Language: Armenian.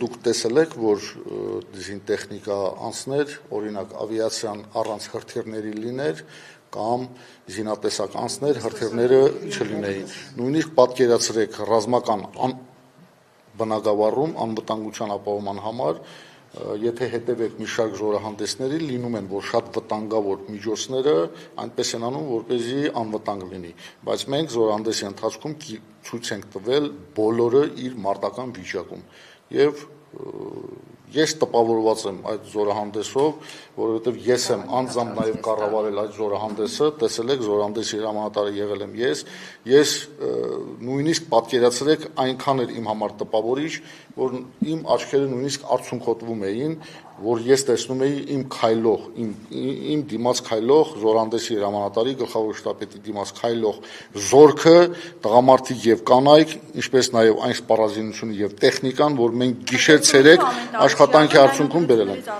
դուք տեսել եք, որ զինտեխնիկա անցներ, օրինակ ավիացիան առանց հրթիռների լիներ, կամ զինատեսակ անցներ, հրթիռները չլինեին։ Նույնիսկ պատկերացրեք ռազմական բնակավարում անվտանգության ապահովման համար, եթե հետևեք մի շարք զորահանդեսների, լինում են, որ շատ վտանգավոր միջոցները այնպես են անում, որպեսզի անվտանգ լինի, բայց մենք զորահանդեսի ընթացքում ցույց ենք տվել բոլորը իր մարտական վիճակում եւ ես տպավորված եմ այդ զորահանդեսով, որովհետև ես եմ անձամբ նաև կառավարել այդ զորահանդեսը, տեսել եք զորահանդեսի հրամանատարը եղել եմ ես նույնիսկ պատկերացրեք այնքան էր իմ համար տպավորիչ, որ իմ աչքերը նույնիսկ արցունքոտվում էին, որ ես տեսնում էի իմ քայլող, իմ դիմաց քայլող զորահանդեսի հրամանատարի գլխավոր շտաբի դիմաց քայլող զորքը, տղամարդիկ եւ կանայք, ինչպես նաև այն սպառազինությունը եւ տեխնիկան, որ մենք գիշեր ցերեկ աշխատանքի արդյունքում բերել ենք։